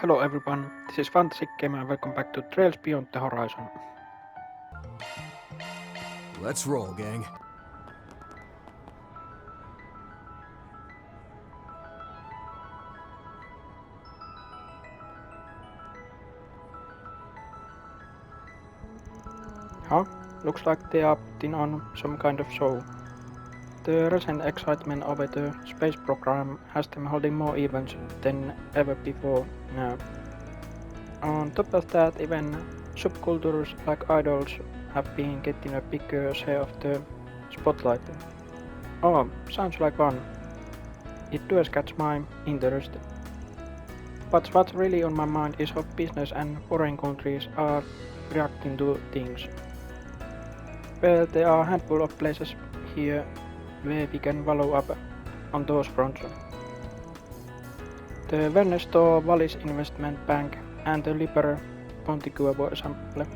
Hello everyone, this is Fantasy Game and welcome back to Trails Beyond the Horizon. Let's roll, gang. Huh? Looks like they are putting on some kind of show. The recent excitement over the space program has them holding more events than ever before now. On top of that, even subcultures like idols have been getting a bigger share of the spotlight. Oh, sounds like fun. It does catch my interest. But what's really on my mind is how business and foreign countries are reacting to things. Well, there are a handful of places here where we can follow up on those fronts. The Venesto Wallis Investment Bank and the Liber Pontigue, for example.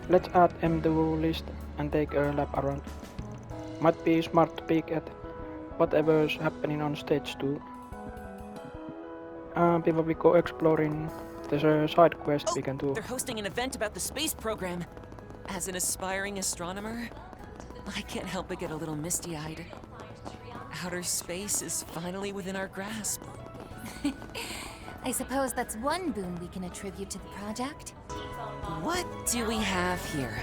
Let's add them to the list and take a lap around. Might be smart to peek at whatever's happening on stage 2. Before we go exploring, there's a side quest we can do. They're hosting an event about the space program. As an aspiring astronomer, I can't help but get a little misty-eyed. Outer space is finally within our grasp. I suppose that's one boon we can attribute to the project. What do we have here?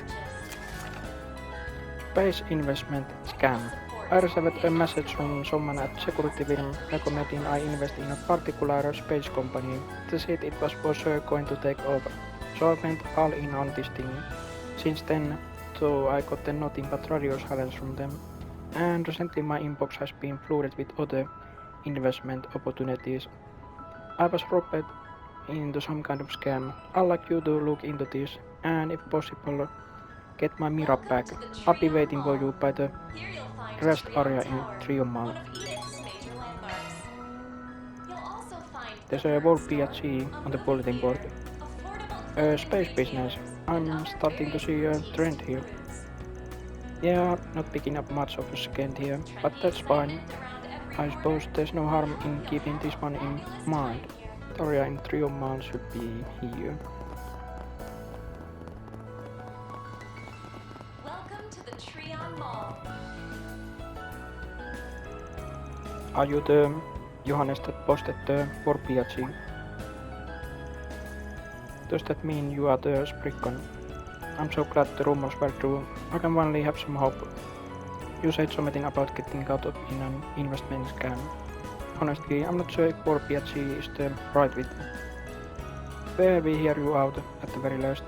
Space investment scam. I received a message from someone at security firm recommending I invest in a particular space company. They said it was for sure going to take over, so I went all in on this thing. Since then, though, I got nothing but radio silence from them, and recently my inbox has been flooded with other investment opportunities. I was roped into some kind of scam. I'd like you to look into this, and if possible, get my mirror back. I'll be waiting for you by the rest area in Trion. There's a wall PHC on the bulletin board. Space business. I'm starting to see a trend here. Yeah, not picking up much of a scent here, but that's fine. I suppose there's no harm in keeping this one in mind. The area in Trion should be here. Welcome to the Trion Mall. Are you the Johannes that posted the war PHC? Does that mean you are the Spriggan? I'm so glad the rumors were true. I can finally have some hope. You said something about getting caught up in an investment scam. Honestly, I'm not sure if war PHC is the right fit. Where we hear you out at the very last.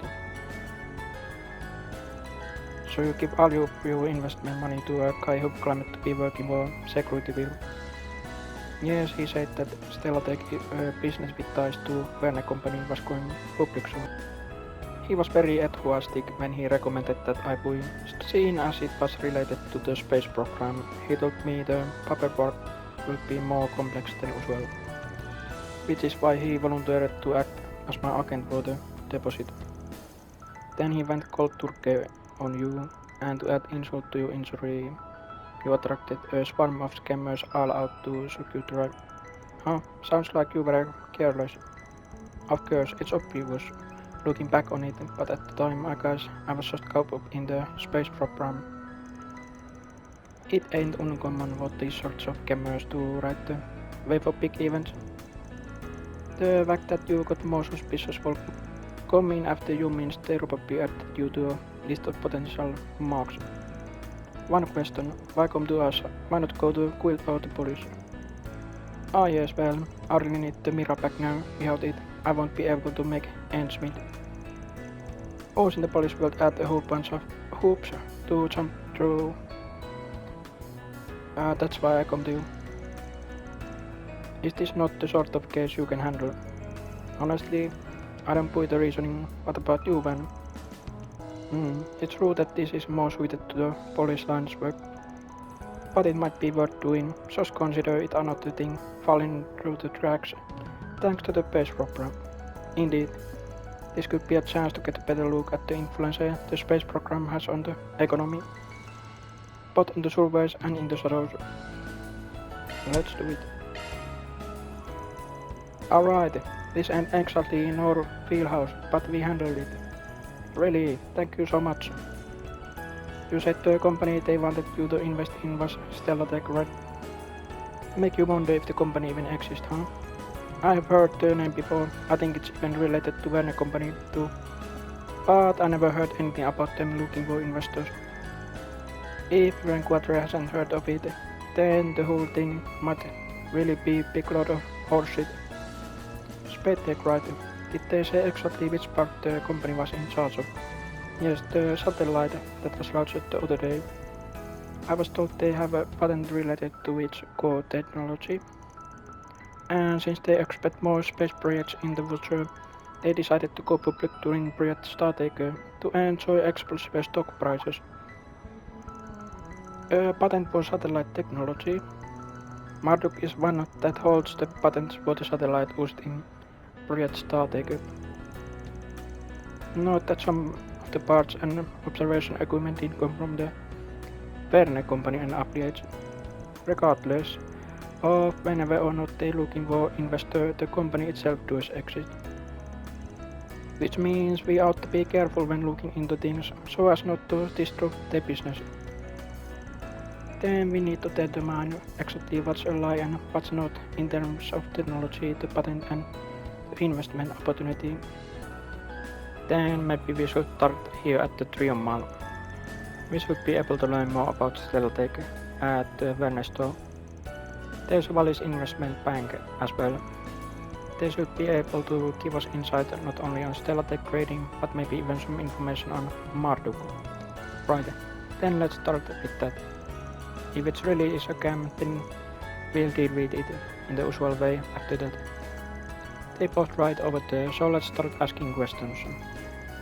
So you give all your investment money to a guy who claimed to be working for security firm. Yes, he said that Stellatech business with ties to Verne company was going public soon. He was very enthusiastic when he recommended that I buy, seeing as it was related to the space program. He told me the paperwork will be more complex than usual, which is why he volunteered to act as my agent for the deposit. Then he went cold turkey on you, and to add insult to your injury, you attracted a swarm of scammers all out to suck you dry. Huh, sounds like you were careless. Of course, it's obvious, looking back on it, but at the time I guess I was just caught up in the space program. It ain't uncommon for these sorts of scammers to ride the wave of big events. The fact that you got more suspicious folk coming after you means they probably added you to a list of potential marks. One question, why come to us? Why not go to Guild or the police? Ah yes, well, I really need the mirror back now. Without it, I won't be able to make ends meet. Also in the police will add a whole bunch of hoops to jump through. That's why I come to you. Is this not the sort of case you can handle? Honestly, I don't buy the reasoning. What about you, Ben? It's true that this is more suited to the police line's work, but it might be worth doing. Just consider it another thing falling through the cracks, thanks to the space program. Indeed, this could be a chance to get a better look at the influence the space program has on the economy, both on the surface and in the shadows. Let's do it. Alright, This ain't exactly in our wheelhouse, but we handled it. Really, thank you so much. You said the company they wanted you to invest in was Stellatech, right? Make you wonder if the company even exists, huh? I have heard the name before. I think it's even related to Verne Company too. But I never heard anything about them looking for investors. If Renquatre hasn't heard of it, then the whole thing might really be a big lot of horseshit. Spacetech, right? Did they say exactly which part the company was in charge of? Yes, the satellite that was launched the other day. I was told they have a patent related to its core technology. And since they expect more space projects in the future, they decided to go public during Project Startaker to enjoy explosive stock prices. A patent for satellite technology. Marduk is one that holds the patents for the satellite used in Project Startaker. Note that some of the parts and observation equipment did come from the Verne Company and affiliates. Regardless of whenever or not they're looking for investor, the company itself does exist. Which means we ought to be careful when looking into things so as not to disrupt their business. Then we need to determine exactly what's a lie and what's not in terms of technology, the patent and the investment opportunity. Then maybe we should start here at the Trion Mall. We should be able to learn more about Stellatech at the Verne store. There's a Wallis investment bank as well. They should be able to give us insight not only on Stellatech trading, but maybe even some information on Marduk. Right, then let's start with that. If it really is a scam, then we'll deal with it in the usual way after that. They both right over there, so let's start asking questions.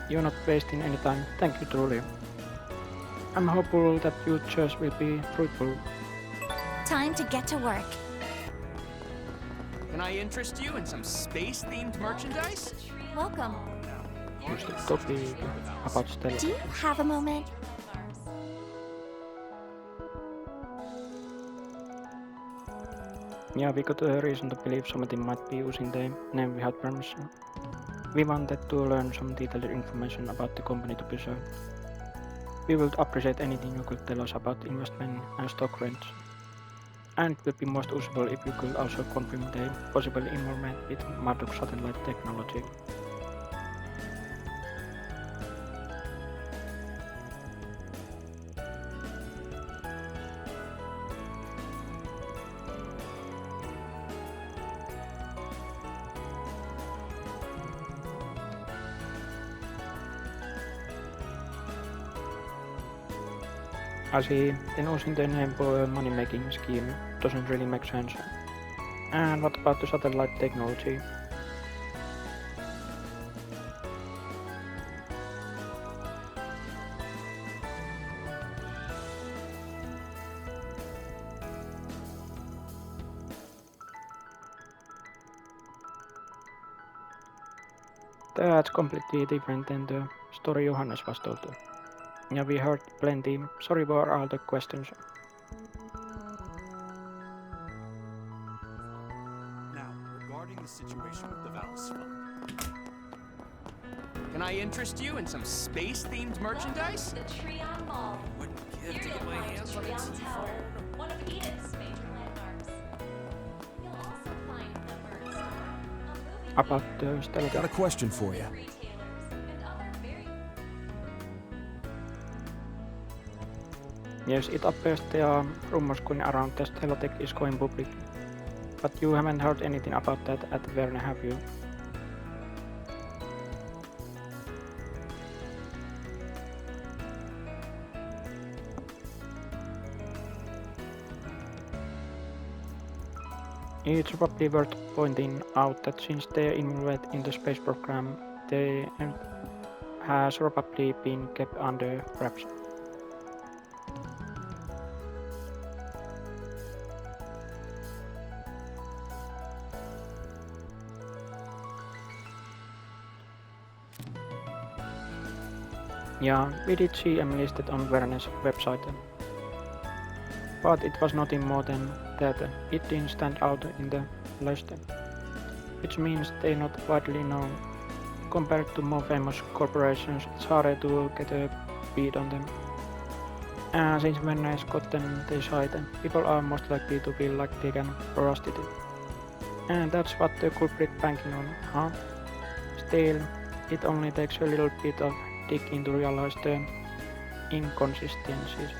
You're not wasting any time, thank you truly. I'm hopeful that your choice will be fruitful. Time to get to work. Can I interest you in some space-themed merchandise? Welcome. Use the topic about Stella. Do you have a moment? Yeah, we got a reason to believe somebody might be using the name without permission. We wanted to learn some detailed information about the company to be sure. We would appreciate anything you could tell us about investment and stock range. And it would be most useful if you could also confirm the possible involvement with Marduk satellite technology. I see, then using the name for a money-making scheme doesn't really make sense. And what about the satellite technology? That's completely different than the story Johannes was told. Yeah, we heard plenty. Sorry for all the questions. Now, regarding the situation with the Valus Fund. Can I interest you in some space-themed merchandise? The Trion Mall. Wouldn't give Here to get my you'll hands on find it. Trion Tower, one of Edith's major landmarks. You'll also find the Bird Store, a movie About theater, the Stella. Got a question for you. retailers, and other very Yes, it appears there are rumors going around that Stellatech is going public. But you haven't heard anything about that at Verne, have you? It's probably worth pointing out that since they're involved in the space program, they has probably been kept under wraps. Yeah, we did see them listed on Verne's website. But it was nothing more than that it didn't stand out in the list. which means they're not widely known. Compared to more famous corporations, it's harder to get a beat on them. And since when I gotten this item, people are most likely to feel like they can trust it. And that's what the culprit banking on, huh? Still, it only takes a little bit of digging to realize the inconsistencies.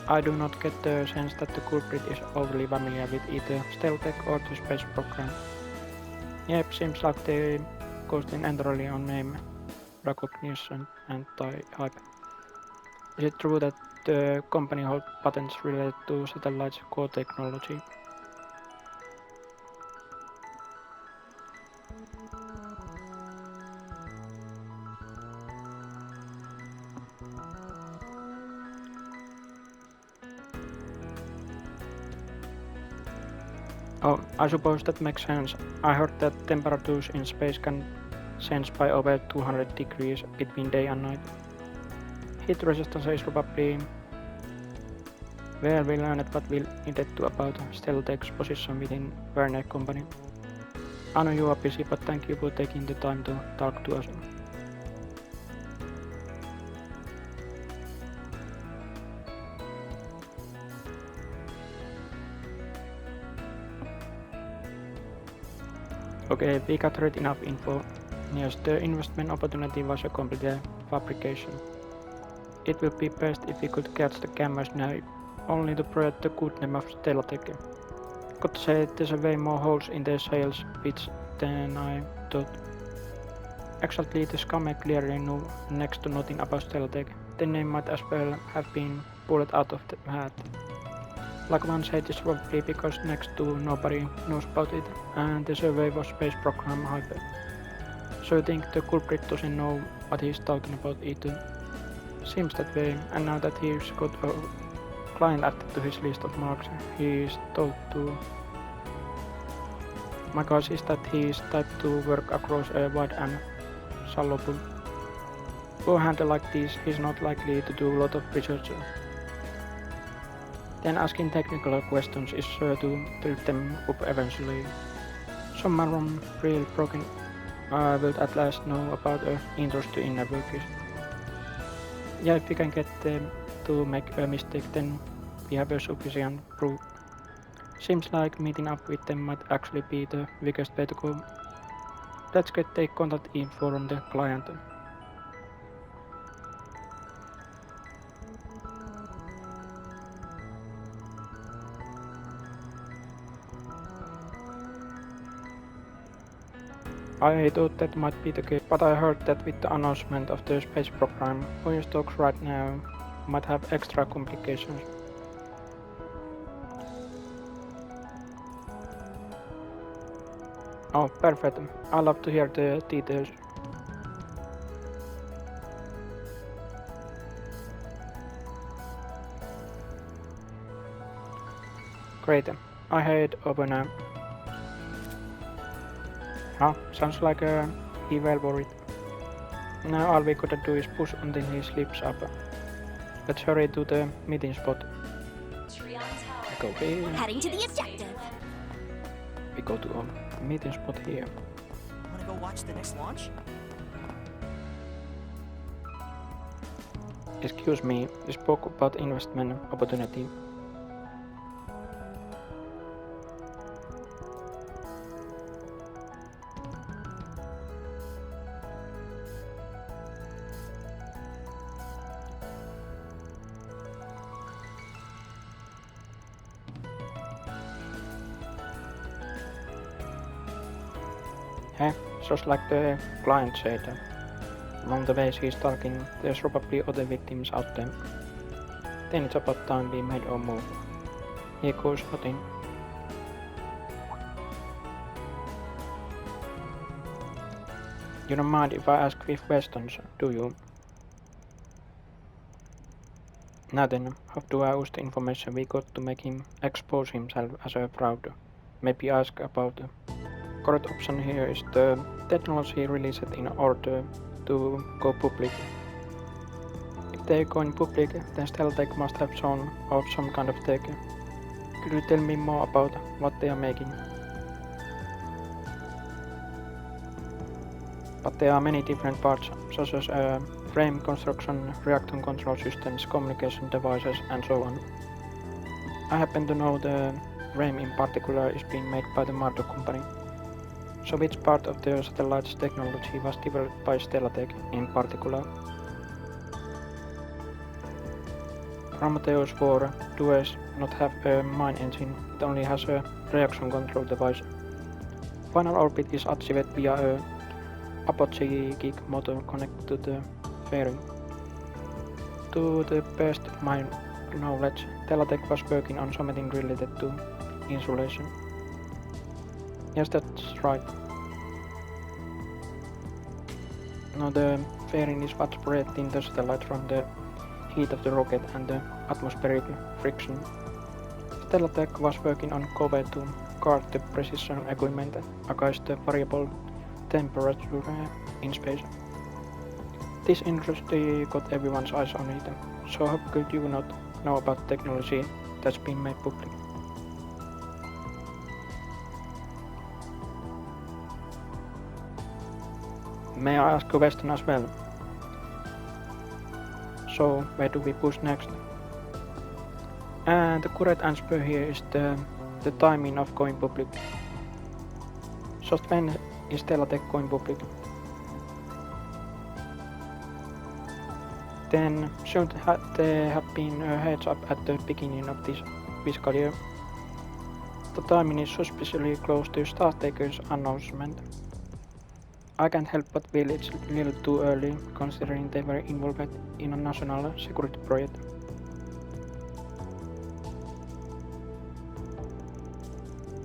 I do not get the sense that the culprit is overly familiar with either stealth tech or the space program. Yep, seems like they coasting entirely on name recognition and hype. Is it true that the company holds patents related to satellites core technology? Oh, I suppose that makes sense. I heard that temperatures in space can change by over 200 degrees between day and night. Heat resistance is probably where we learned what we needed to about Stealth's position within Werner Company. I know you are busy, but thank you for taking the time to talk to us. Okay, we gathered enough info. Yes, the investment opportunity was a complete fabrication. It would be best if we could catch the cameras now, only to spread the good name of Stealtech. Got to say, there's a way more holes in their sales pitch than I thought. Actually, the scum clearly knew next to nothing about Stealtech. The name might as well have been pulled out of the hat. Like one said, it's probably because next to nobody knows about it, and the survey was space program hype. So I think the culprit doesn't know what he's talking about either. Seems that way, and now that he's got a client added to his list of marks, he's told to. My guess is that he's type to work across a wide and shallow pool. For a handle like this, he's not likely to do a lot of research. Then asking technical questions is sure to trip them up eventually. Someone real broken will at last know about an interest in networks. Yeah, if we can get them to make a mistake, then we have a sufficient proof. Seems like meeting up with them might actually be the biggest way to go. Let's get their contact info from the client. I thought that might be the case, but I heard that with the announcement of the space program, voice talks right now might have extra complications. Oh, perfect. I love to hear the details. Great. I head over now. Huh, sounds like he well worried. Now all we gotta do is push until he sleeps up. Let's hurry to the meeting spot. Trion Tower. Go here. Heading to the objective. We go to a meeting spot here. Wanna go watch the next launch? Excuse me, you spoke about investment opportunity. Just like the client said, along the way he's talking, there's probably other victims out there. Then it's about time we made our move. Here goes nothing. You don't mind if I ask with questions, do you? Now then, how do I use the information we got to make him expose himself as a fraud? Maybe ask about correct option here is the technology released in order to go public. If they go in public, then Stealtech must have shown off some kind of tech. Could you tell me more about what they are making? but there are many different parts, such as frame construction, reactor control systems, communication devices, and so on. I happen to know the frame in particular is being made by the Marduk company. So which part of the satellite's technology was developed by Stellatech in particular? Prometheus 4 does not have a mine engine, it only has a reaction control device. Final orbit is achieved via a apogeic motor connected to the fairing. To the best of my knowledge, Stellatech was working on something related to insulation. Yes, that's right. Now the fairing is what separating the satellite from the heat of the rocket and the atmospheric friction. Stellatech was working on cover to guard the precision equipment against the variable temperature in space. This industry got everyone's eyes on it, so how could you not know about technology that's been made public? May I ask a question as well? So where do we push next? And the correct answer here is the timing of going public. Just when is Stellatech going public? Then should there have been a heads up at the beginning of this fiscal year? The timing is suspiciously close to Startaker's announcement. I can't help but feel it's a little too early, considering they were involved in a national security project.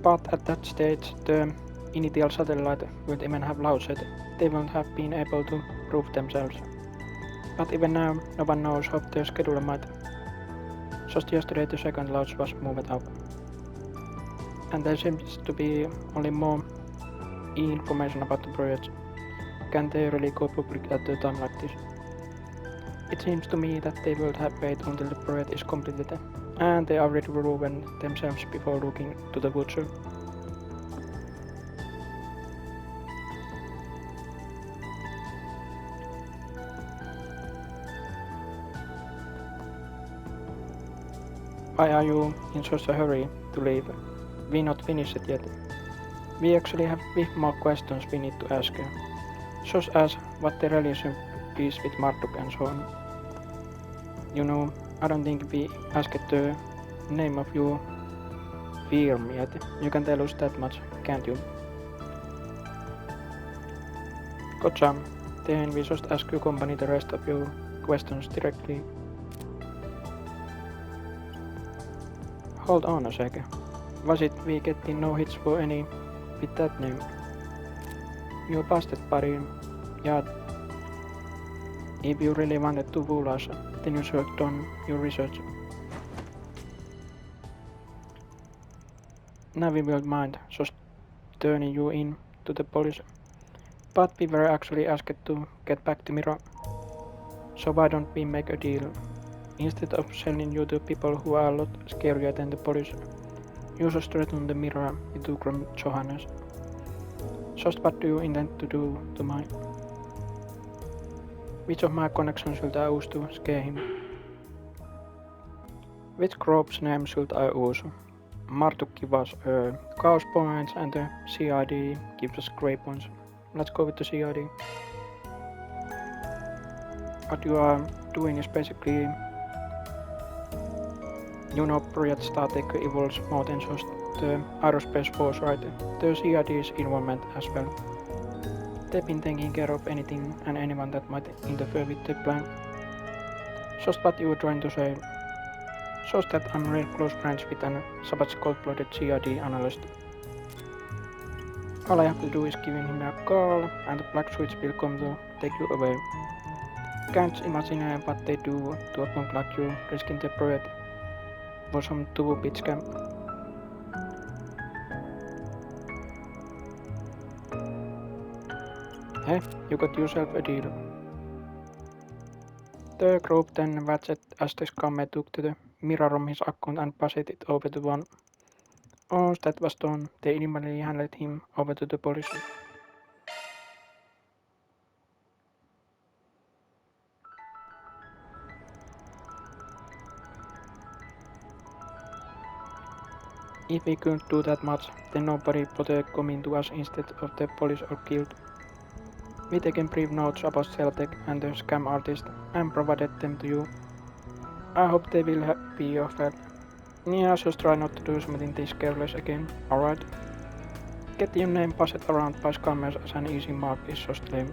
But at that stage, the initial satellite would even have launched. They won't have been able to prove themselves. But even now, no one knows how the schedule might. Just yesterday the second launch was moved up. And there seems to be only more information about the project. Can they really go public at a time like this? It seems to me that they will have wait until the project is completed, and they already proven themselves before looking to the future. Why are you in such a hurry to leave? We not finished it yet. We actually have a bit more questions we need to ask. Such as what the relation is with Marduk and so on. You know, I don't think we asked the name of your firm yet. You can tell us that much, can't you? Gotcha. Then we just ask your company the rest of your questions directly. Hold on a sec. Was it we getting no hits for any with that name? You busted, buddy. Yeah. If you really wanted to fool us, then you should have done your research. Now we won't mind just turning you in to the police. But we were actually asked to get back to Mira. So why don't we make a deal? Instead of sending you to people who are a lot scarier than the police, you just threaten the Mira with 2 gram Johannes. Just what do you intend to do to mine? Which of my connections should I use to scare him? Which group's name should I use? Marduk gives us chaos points and the CID gives us grey points. Let's go with the CID. What you are doing is basically, you know, Project Startaker evolves more than just the aerospace force, right? The CID's involvement as well. They've been taking care of anything and anyone that might interfere with the plan. Just what you were trying to say. Just that I'm real close friends with an Sabbath's cold-blooded CID analyst. All I have to do is give him a call and the black switch will come to take you away. Can't imagine what they do to a punk like you risking the project for some 2-bit scam. Hey, you got yourself a deal. The group then watched as the scammer took to the mirror from his account and passed it over to one. Once that was done, they immediately handed him over to the police. If we couldn't do that much, then nobody bothered coming to us instead of the police or killed. We taken brief notes about Celtec and the scam artist and provided them to you. I hope they will be of help. Yeah, just try not to do something this careless again, alright? Get your name passed around by scammers as an easy mark is just lame.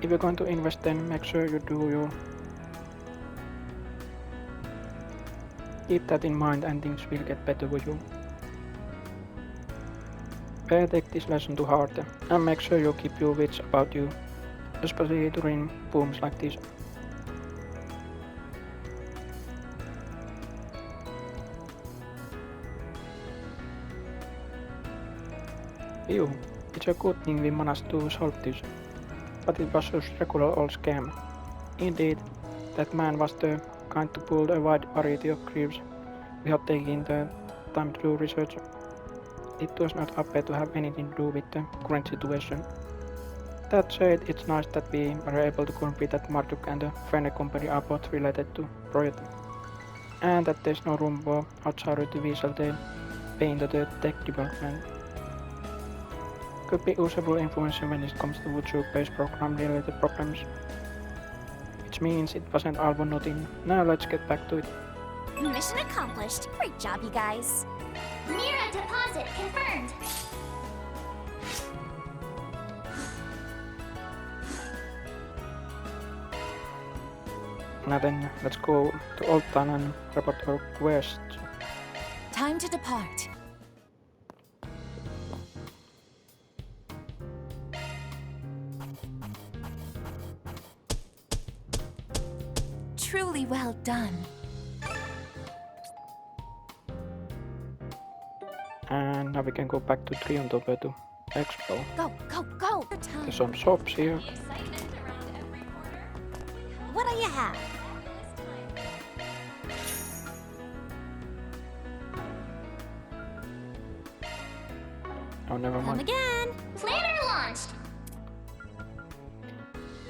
If you're going to invest then make sure you do you. Keep that in mind and things will get better for you. Take this lesson to heart and make sure you keep your wits about you, especially during booms like this. Phew, it's a good thing we managed to solve this, but it was just regular old scam. Indeed, that man was the kind to pull a wide variety of creeps without taking the time to do research. It does not appear to have anything to do with the current situation. That said, it's nice that we were able to confirm that Marduk and the foray company are both related to Project, and that there's no room for outsider to weasel their way into the tech development. Could be usable information when it comes to YouTube-based program-related problems. Which means it wasn't all for nothing. Now let's get back to it. Mission accomplished. Great job, you guys. Mira deposit confirmed. Now then, let's go to Old Town and report our quest. Time to depart. Truly well done. And now we can go back to Trion to Expo. Go, go, go! There's some shops here. The excitement around every corner. What do you have? Fabulous time. Oh, never Come mind. again! Planner launched.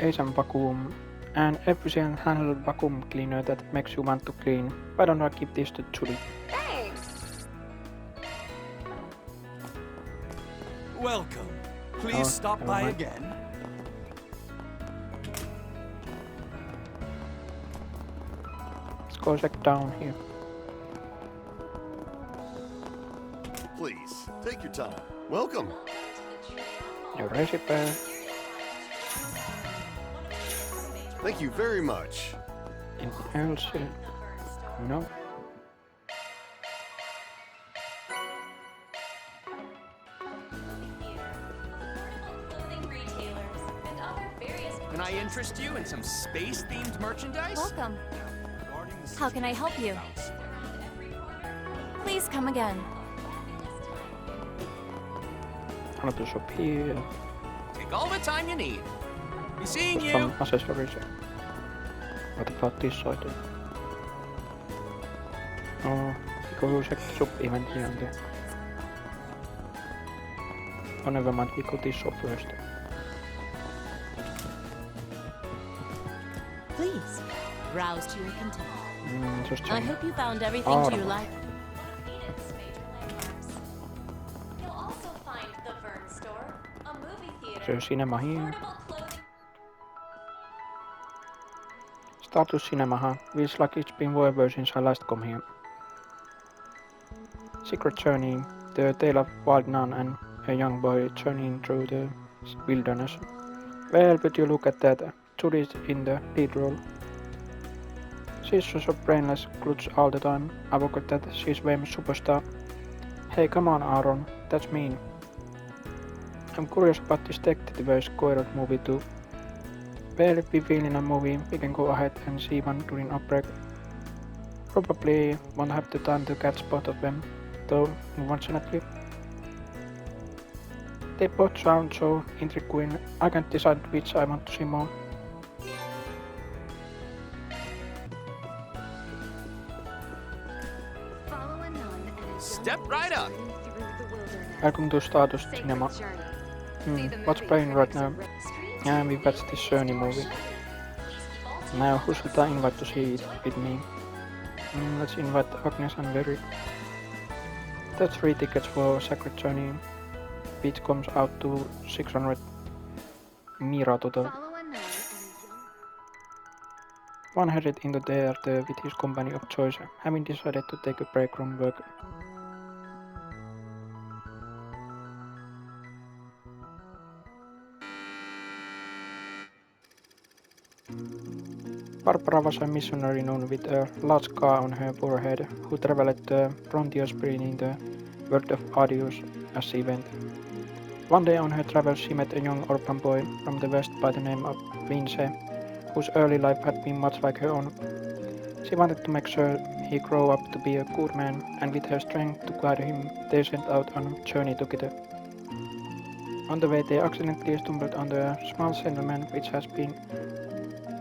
Ashen vacuum. An efficient handheld vacuum cleaner that makes you want to clean. Why don't I give this to Julie? Thanks. Welcome. Please Oh, stop never by mind. again. Let's go check down here. Please, take your time. Welcome. Your recipe. Thank you very much. Anything else? No. Clothing retailers and other various. Can I interest you in some space-themed merchandise? Welcome. Regarding the How can I help you? Please come again. Another shop here. Take all the time you need. Be seeing Just you. some accessories. What about this side? Oh, we go check the shop event here and there. Oh, never mind, we go this shop first. Please, browse to your content. Just I some. hope you found everything Oh, to your no. liking. Phoenix major landmarks. You'll also find the Vern store, a movie theater, So cinema here. portable clothing. Status cinema, huh? Feels like it's been forever since I last come here. Secret Journey, the tale of wild nun and a young boy journeying through the wilderness. Well, would you look at that? Judy's in the lead role. She's just so brainless, glutch all the time. I forgot that she's famous superstar. Hey, come on, Aaron, that's mean. I'm curious about this detective Coiled movie too. Well, if we feel in a movie, we can go ahead and see one during our break. Probably won't have the time to catch both of them, though unfortunately. They both sound so intriguing, I can't decide which I want to see more. Step right up. Welcome to Status Cinema. What's playing right now? Yeah, we watched this Journey movie. Now who should I invite to see it with me? Let's invite Agnes and Very. That's 3 tickets for Sacred Journey, which comes out to 600 Mira total. One headed into there with his company of choice, having decided to take a break from work. Barbara was a missionary known with a large scar on her forehead who traveled the frontier spreading the word of Adios as she went. One day on her travels she met a young orphan boy from the west by the name of Vince, whose early life had been much like her own. She wanted to make sure he grew up to be a good man, and with her strength to guide him, they set out on a journey together. On the way they accidentally stumbled on a small settlement which has been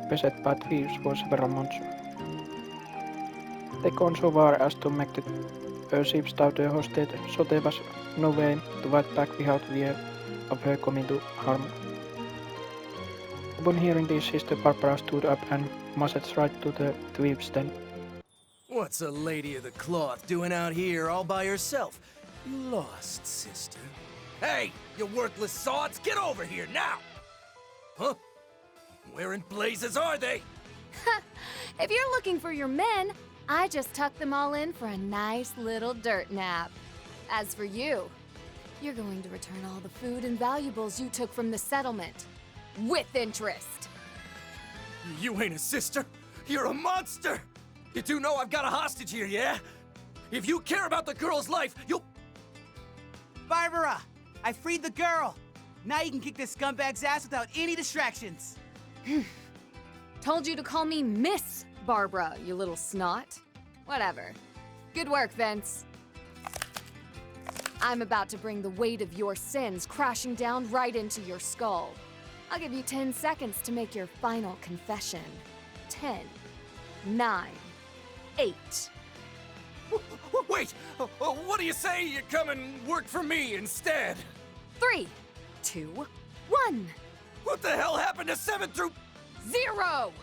beset by thieves for several months. They gone so far as to make the ship's daughter hostage, so there was no way to fight back without fear of her coming to harm. Upon hearing this, Sister Barbara stood up and marched right to the thieves' den. What's a lady of the cloth doing out here all by herself? You lost, sister. Hey, you worthless sods, get over here now! Huh? Where in blazes are they? If you're looking for your men, I just tucked them all in for a nice little dirt nap. As for you, you're going to return all the food and valuables you took from the settlement. With interest. You ain't a sister. You're a monster. You do know I've got a hostage here, yeah? If you care about the girl's life, you'll... Barbara, I freed the girl. Now you can kick this scumbag's ass without any distractions. Told you to call me Miss Barbara, you little snot. Whatever. Good work, Vince. I'm about to bring the weight of your sins crashing down right into your skull. I'll give you 10 seconds to make your final confession. 10, 9, 8. Wait! What do you say you come and work for me instead? 3, 2, 1. What the hell happened to 7 through... 0!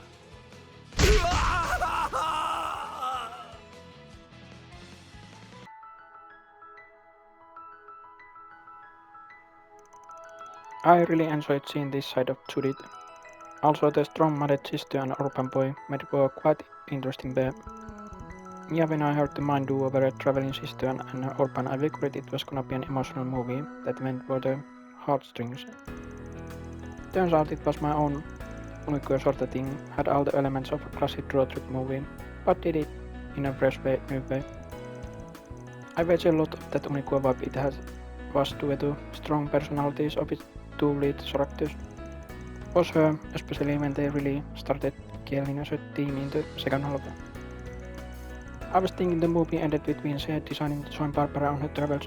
I really enjoyed seeing this side of Judith. Also the strong-minded sister and orphan boy made for a quite interesting pair. Yeah, when I heard the mind do over a traveling sister and an orphan, I figured it was gonna be an emotional movie that went for the heartstrings. Turns out it was my own Unique sort of thing, had all the elements of a classic road trip movie, but did it in a fresh way, new way. I bet a lot of that Unique vibe it has was due to strong personalities of its 2 lead characters. Was her, especially when they really started killing as a team in the second half. I was thinking the movie ended with Vince deciding to join Barbara on her travels.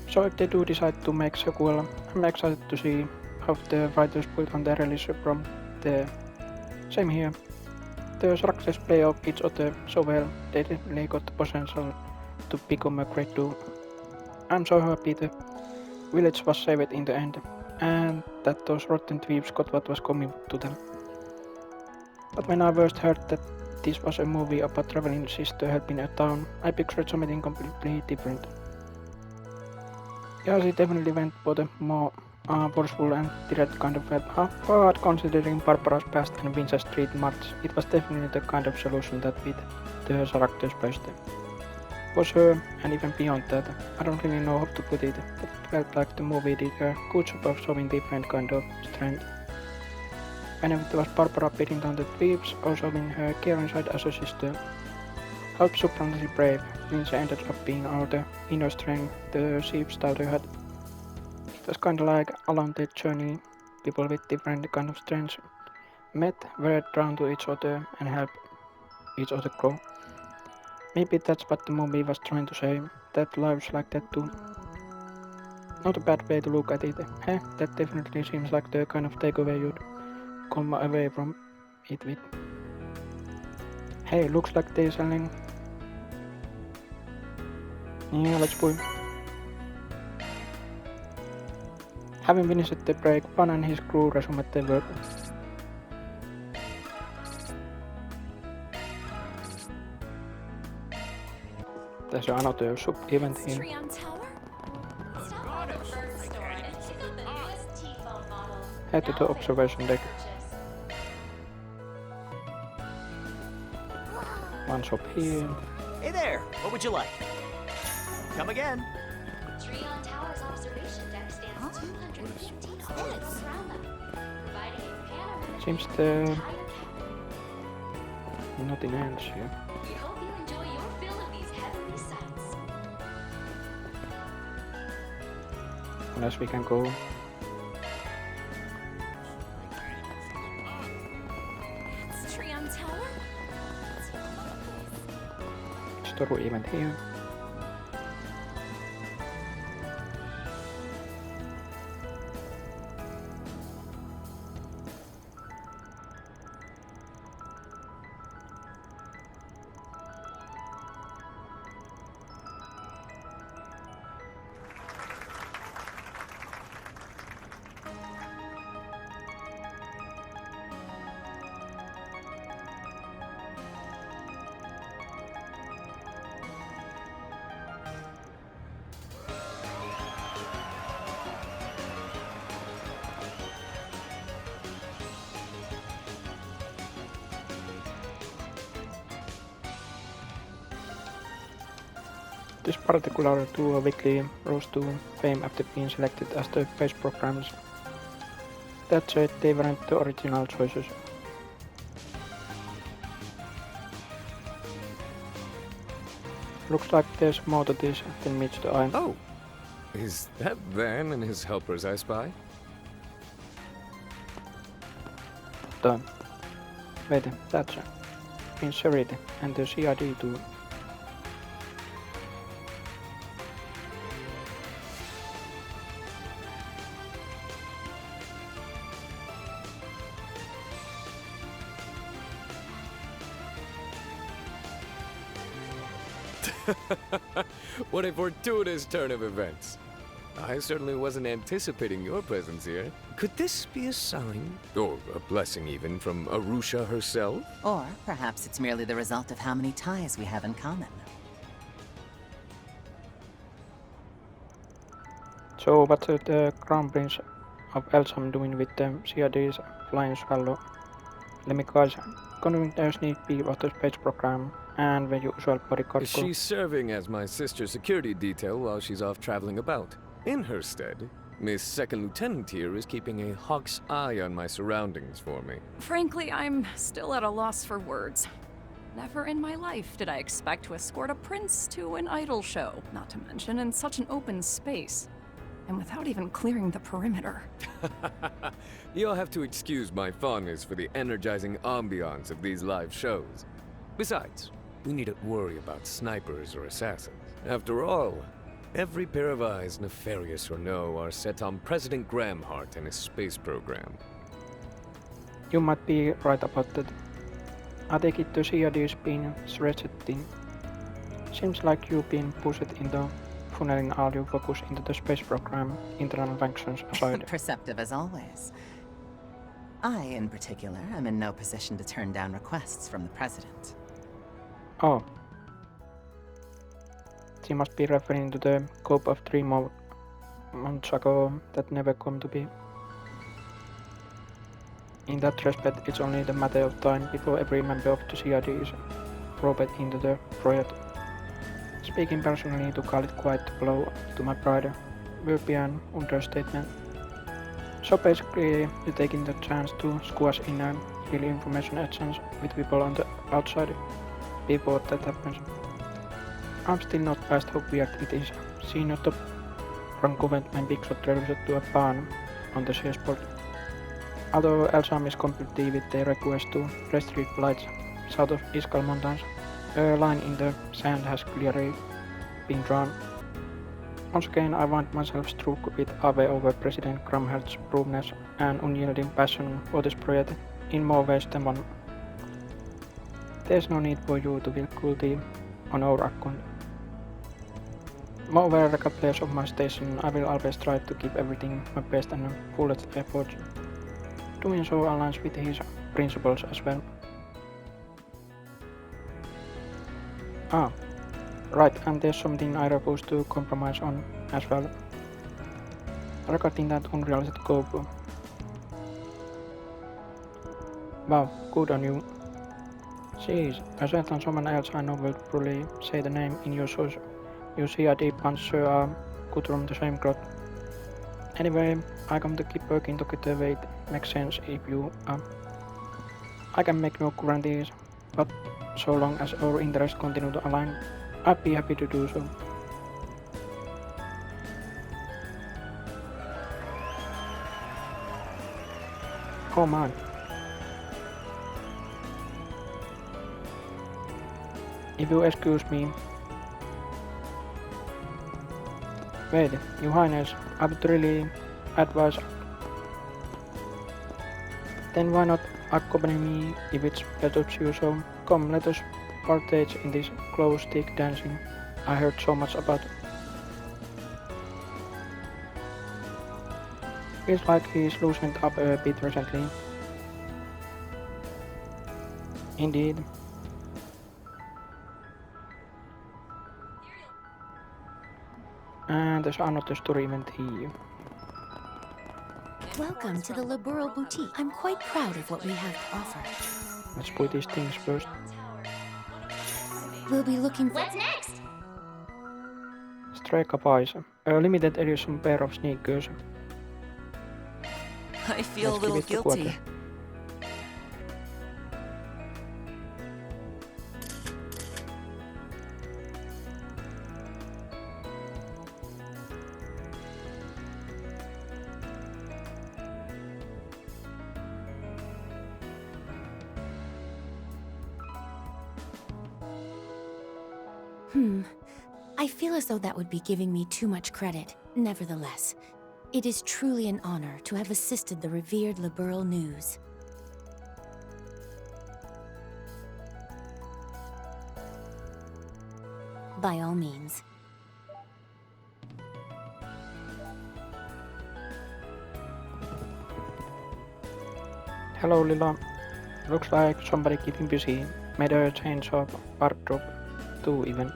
So if they do decide to make sequel, I'm excited to see how the writers put on their release from there. Same here. The characters play off each other so well, they definitely got the potential to become a great duo. I'm so happy the village was saved in the end, and that those rotten thieves got what was coming to them. But when I first heard that this was a movie about traveling sister helping a town, I pictured something completely different. Yeah, she definitely went for the more forceful and direct kind of help, but considering Barbara's past and Vince's street march, it was definitely the kind of solution that fit the character's best. Was her, and even beyond that, I don't really know how to put it, but it felt like the movie did a good job of showing different kind of strength. Whenever it was Barbara beating down the thieves, or showing her caring side as a sister. How surprisingly brave, Vince ended up being all the inner strength the sheep's daughter had. It was kinda like along the journey, people with different kind of strengths met, were drawn to each other and helped each other grow. Maybe that's what the movie was trying to say, that life's like that too. Not a bad way to look at it. That definitely seems like the kind of takeaway you'd come away from it with. Hey, looks like they're selling. Yeah, let's go. Having finished the break, Pan and his crew resumed their work. There's another sub-event here. Trion Tower? Stop by the bird store and pick up the newest T-phone model. Head to the observation deck. One shop here. Hey there, what would you like? Come again. Trion Tower's observation deck stands 215 minutes around them, providing a panoramic Seems view of the the entire capital. nothing else here. We hope you enjoy your fill of these heavenly sights. Unless we can go. It's Trion Tower? Story event here. This particular duo weekly rose to fame after being selected as the base programs. That said, they weren't the original choices. Looks like there's more to this than meets the eye. Oh! Is that Van and his helpers I spy? Done. Wait, that's Sincerity and the CID too. What a fortuitous turn of events. I certainly wasn't anticipating your presence here. Could this be a sign? Or a blessing even from Arusha herself? Or perhaps it's merely the result of how many ties we have in common. So what's the Crown Prince of Elsam doing with the CID's flying swallow? Let me guess, conducting a sneak peek of the space program and the usual bodyguard. She's serving as my sister's security detail while she's off traveling about. In her stead, Miss Second Lieutenant here is keeping a hawk's eye on my surroundings for me. Frankly, I'm still at a loss for words. Never in my life did I expect to escort a prince to an idol show, not to mention in such an open space, and without even clearing the perimeter. You'll have to excuse my fondness for the energizing ambiance of these live shows. Besides, we needn't worry about snipers or assassins. After all, every pair of eyes, nefarious or no, are set on President Gramhart and his space program. You might be right about that. I take it the CID is being stretched thin. Seems like you've been pushed into funneling all your focus into the space program, internal functions aside. Perceptive as always. I, in particular, am in no position to turn down requests from the President. Oh. She must be referring to the cope of 3 months ago that never come to be. In that respect, it's only the matter of time before every member of the CID is roped into the project. Speaking personally, to call it quite a blow to my pride would be an understatement. So basically, you're taking the chance to squash in a real information exchange with people on the outside before that happens. I'm still not past how weird it is seeing a top rank government big shot reduced to a pawn on the spaceport. Although Elsam is completely with their request to restrict flights south of Iskal Mountains, a line in the sand has clearly been drawn. Once again, I find myself struck with awe over President Gramhart's proveness and unyielding passion for this project in more ways than one. There's no need for you to feel guilty on our account. Moreover, regardless of my station, I will always try to give everything my best and fullest effort. Doing so aligns with his principles as well. Right, and there's something I refuse to compromise on as well. Regarding that unrealistic goal. Wow, good on you. Jeez, a certain someone else I know will probably say the name in your source. You see, I did punch Sir good from the same cloth. Anyway, I come to keep working together with makes sense if you I can make no guarantees, but so long as our interests continue to align, I'd be happy to do so. Oh man. If you excuse me. Wait, Your Highness, I would really advise. Then why not accompany me if it's better to you? So come, let us partake in this glow stick dancing I heard so much about. Feels like he's loosened up a bit recently. Indeed. And there's another story event here. Welcome to the Liberal Boutique. I'm quite proud of what we have to offer. Let's put these things first. We'll be looking for... What's next? Strike Pies, a limited edition pair of sneakers. I feel Let's a little give it a quarter. guilty. I feel as though that would be giving me too much credit. Nevertheless, it is truly an honor to have assisted the revered liberal news. By all means. Hello Lila. Looks like somebody keeping busy. Made a change of wardrobe too even.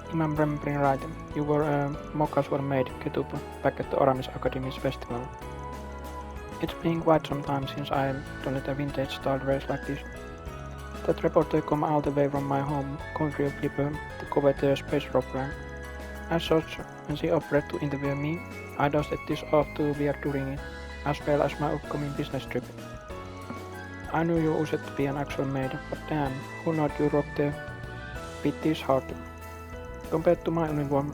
If I'm remembering right, you were a more casual maid get-up back at the Aramis Academy's festival. It's been quite some time since I done a vintage style dress like this. That reporter come all the way from my home country of Flipper to cover the space program. As such, when she offered to interview me, I dusted this off to wear during it, as well as my upcoming business trip. I knew you used to be an actual maid, but damn, who not you rocked the bit this hard. Compared to my uniform,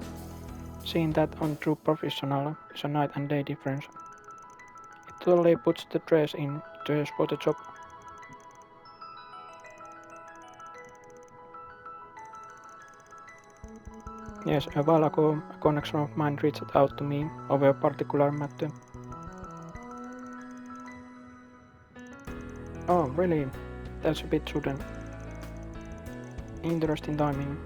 seeing that on true professional is a night and day difference. It totally puts the dress in the for the job. Yes, a while ago a connection of mine reached out to me over a particular matter. Oh, really? That's a bit sudden. Interesting timing.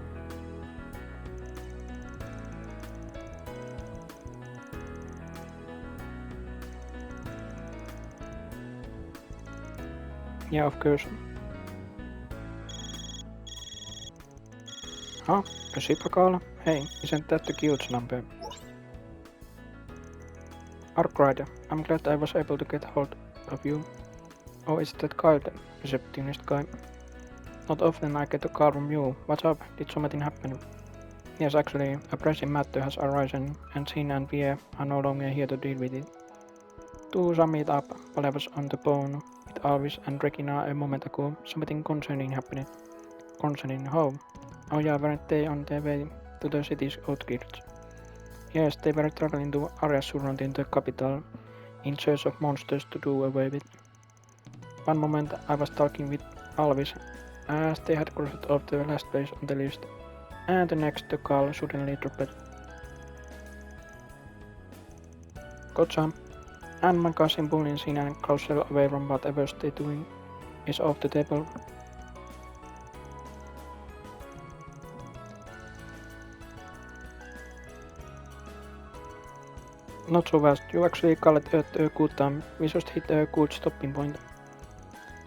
Yeah, of course. Oh, reciprocal? Hey, isn't that the cute number? Arkride, I'm glad I was able to get hold of you. Oh, is that Kyle, the receptionist guy? Not often I get a call from you. What's up? Did something happen? Yes, actually, a pressing matter has arisen, and Sin and Vie are no longer here to deal with it. To sum it up, while I was on the phone with Alvis and Regina a moment ago, something concerning happened. Concerning how? Oh yeah, weren't they on their way to the city's outskirts? Yes, they were traveling to areas surrounding the capital in search of monsters to do away with. One moment I was talking with Alvis, as they had crossed off the last place on the list, and the next the call suddenly dropped. Gotcha. And my cousin pulling Sin and Klausel away from whatever they're doing is off the table. Not so fast, you actually call it a good time. We just hit a good stopping point.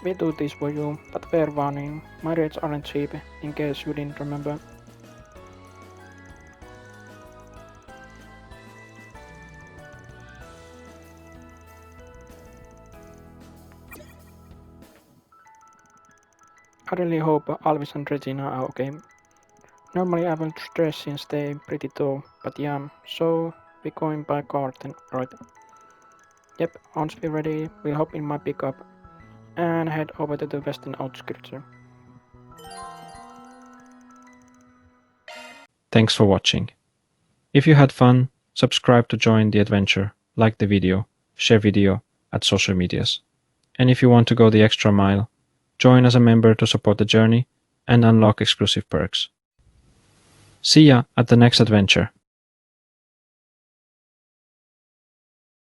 We do this for you, but fair warning, my rates aren't cheap, in case you didn't remember. I really hope Alvis and Regina are okay. Normally I won't stress since they're pretty tall, but yeah, so we're going by car then, right? Yep, once we're ready, we'll hop in my pickup and head over to the western outskirts. Thanks for watching. If you had fun, subscribe to join the adventure, like the video, share video at social medias. And if you want to go the extra mile, join as a member to support the journey and unlock exclusive perks. See ya at the next adventure.